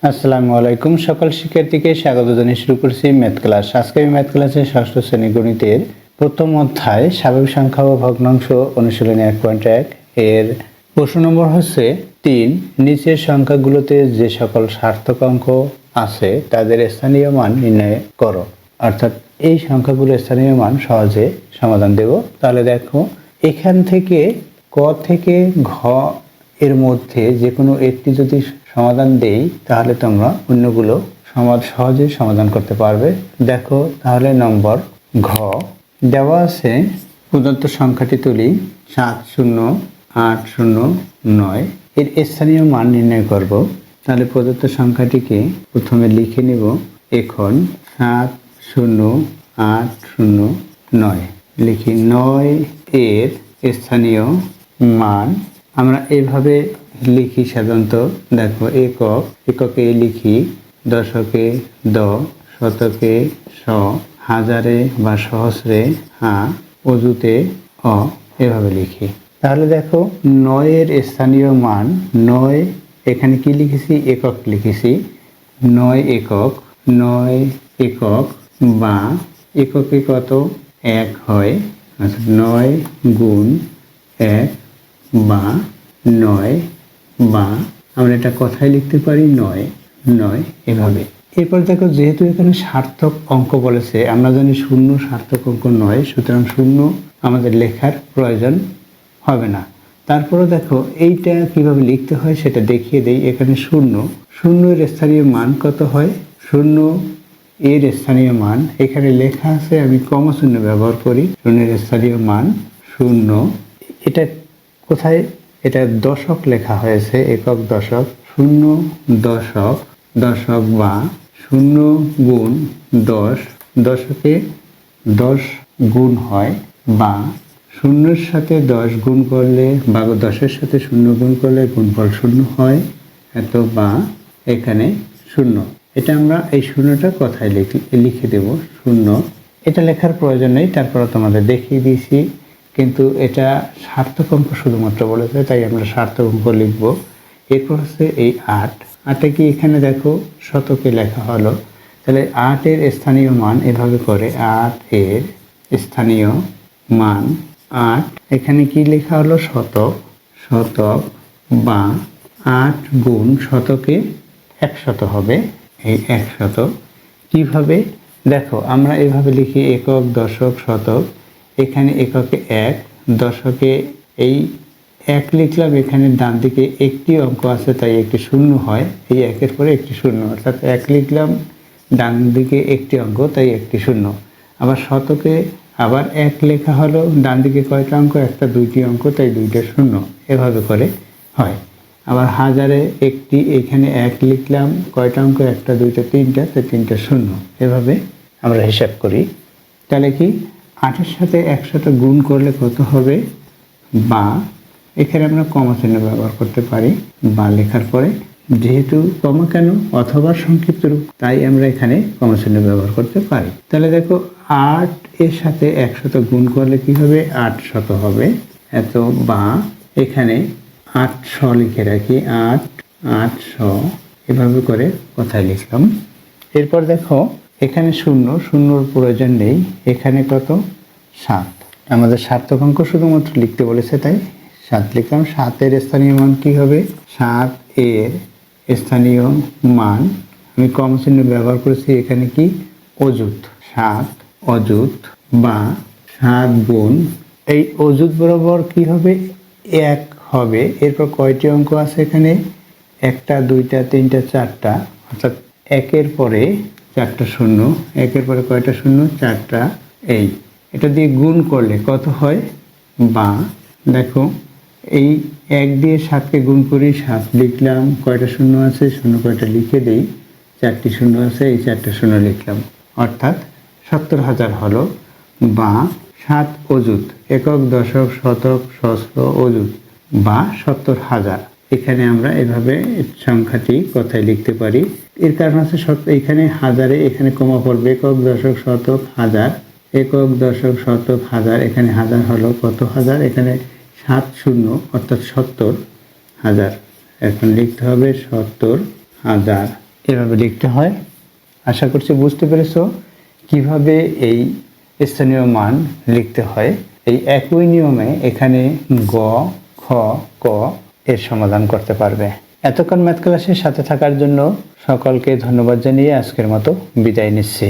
আসসালামু আলাইকুম। সকল শিক্ষার্থীকে স্বাগত জানিয়ে শুরু করছি ম্যাথ ক্লাস। আজকে আমি ম্যাথ ক্লাসের ষষ্ঠ শ্রেণী গণিতের প্রথম অধ্যায় স্বাভাবিক সংখ্যা ও ভগ্নাংশ অনুশীলনী 1.1 এর প্রশ্ন নম্বর হচ্ছে 3। নিচের সংখ্যাগুলোতে যে সকল সার্থক অঙ্ক আছে তাদের স্থানীয় মান নির্ণয় করো। অর্থাৎ এই সংখ্যাগুলোর স্থানীয় মান সহজে সমাধান দেব। তাহলে দেখো, এখান থেকে ক থেকে ঘ এর মধ্যে যে কোনো একটি যদি সমাধান দেই তাহলে তোমরা অন্যগুলো সহজে সমাধান করতে পারবে। দেখো তাহলে নম্বর ঘ দেওয়া আছে, প্রদত্ত সংখ্যাটি তুলি 70809 এর স্থানীয় মান নির্ণয় করব। তাহলে প্রদত্ত সংখ্যাটিকে প্রথমে লিখে নেব। এখন 70809 লিখি। 9 এর স্থানীয় মান আমরা এভাবে লিখি সাধারণত। দেখো, এককে লিখি, দশকে দ, শতকে শ, হাজারে বা সহস্রে হা, অযুতে অ, এভাবে লিখি। তাহলে দেখো 9 এর স্থানীয় মান 9, এখানে কি লিখেছি? একক লিখেছি। 9 একক, 9 একক বা এককে কত? 1 হয়। অর্থাৎ 9 গুণ 1 বা 9 বা আমরা এটা কথায় লিখতে পারি 9 এভাবে। এরপর দেখো, যেহেতু এখানে সার্থক অঙ্ক বলেছে, আমরা জানি শূন্য সার্থক অঙ্ক নয়, সুতরাং শূন্য আমাদের লেখার প্রয়োজন হবে না। তারপরে দেখো এইটা কিভাবে লিখতে হয় সেটা দেখিয়ে দেই। এখানে শূন্যের স্থানীয় মান কত হয়? শূন্য এর স্থানীয় মান এখানে লেখা আছে, আমি কমা শূন্য ব্যবহার করি। শূন্যের স্থানীয় মান 0। এটা কোথায়? এটা দশক লেখা হয়েছে, একক দশক। 0 দশক, দশক বা 0 গুণ 10, দশকে 10 গুণ হয়, বা 0-এর সাথে 10 গুণ করলে বা 10-এর সাথে 0 গুণ করলে গুণফল 0 হয়। এত বা এখানে 0। এটা আমরা এই 0টা কথায় লিখে দেব 0। এটা লেখার প্রয়োজন নেই, তারপরে তোমাদের দেখিয়ে দিয়েছি। কিন্তু এটা সার্থক অঙ্ক শুধুমাত্র বলেছে, তাই আমরা সার্থক অঙ্ক লিখব। এরপর হচ্ছে এই 8 কি এখানে দেখো শতকে লেখা হলো। তাহলে 8 এর স্থানীয় মান এভাবে করে, 8 এর স্থানীয় মান 8, এখানে কি লেখা হলো? শতক বা 8 গুণ শতকে 100 হবে। এই 100 কিভাবে? দেখো আমরা এভাবে লিখি, একক দশক শতক। এখানে এককে 1, দশকে এই 1 লিখলাম। এখানে ডান দিকে একটি অঙ্ক আছে, তাই একটি 0 হয়। এই 1-এর পরে একটি 0, অর্থাৎ 1 লিখলাম, ডান দিকে একটি অঙ্ক, তাই একটি 0। আবার শতকে আবার 1 লেখা হলো, ডান দিকে কয়টা অঙ্ক? একটা, দুইটি অঙ্ক, তাই দুইটা 0। এভাবে করে হয়। আবার হাজারে একটি, এখানে 1 লিখলাম, কয়টা অঙ্ক? একটা, দুইটা, তিনটা, তাই তিনটা 0। এভাবে আমরা হিসাব করি। তাহলে কি 8-এর সাথে 100 গুণ করলে কত হবে? বা এখানে আমরা কমা চিহ্ন ব্যবহার করতে পারি বা লেখার পরে। যেহেতু কমা কেন? অথবা সংক্ষিপ্ত রূপ, তাই আমরা এখানে কমা চিহ্ন ব্যবহার করতে পারি। তাহলে দেখো 8 এর সাথে 100 গুণ করলে কি হবে? 800 হবে। এত বা এখানে 800 লিখে রাখি, 800 এভাবে করে কথায় লিখলাম। এরপর দেখো এখানে 0 প্রয়োজন নেই। এখানে কত? 7। আমাদের সার্থক অঙ্ক শুধুমাত্র লিখতে বলেছে, তাই 7 লিখলাম। 7 এর স্থানীয় মান কি হবে? 7 এর স্থানীয় মান আমি কম চিহ্ন ব্যবহার করেছি, এখানে কি? অযুত। 7 অযুত বা 7 গুণ এই অযুত বরাবর কি হবে? 1 হবে। এরপর কয়টি অঙ্ক আছে এখানে? একটা, দুইটা, তিনটা, চারটা, অর্থাৎ 1-এর পরে 4টা 0। 1-এর পরে কয়টা 0? 4টা। এটা দিয়ে গুণ করলে কত হয়? বা দেখো এই 1 দিয়ে 7কে গুণ করি, 7 লিখলাম, কয়টা 0 আছে? 0 কয়টা লিখে দেই, 4টি 0 আছে, এই 4টা 0 লিখলাম, অর্থাৎ 70,000 হলো। বা 7 অযুত, একক দশক শতক সহস্র অযুত বা 70,000। এখানে আমরা এভাবে সংখ্যাটি কথায় লিখতে পারি। এর কারণ হচ্ছে এখানে হাজারে, এখানে কমা পড়বে, একক দশক শতক হাজার, একক দশক শতক হাজার। এখানে হাজার হলো কত হাজার? এখানে 7 শূন্য, অর্থাৎ 70,000। এখন লিখতে হবে 70,000। এভাবে লিখতে হয়। আশা করছি বুঝতে পেরেছো কিভাবে এই স্থানীয় মান লিখতে হয়। এই একই নিয়মে এখানে গ, খ, ক এর সমাধান করতে পারবে। এতক্ষণ ম্যাথ ক্লাসের সাথে থাকার জন্য সকলকে ধন্যবাদ জানিয়ে আজকের মতো বিদায় নিচ্ছি।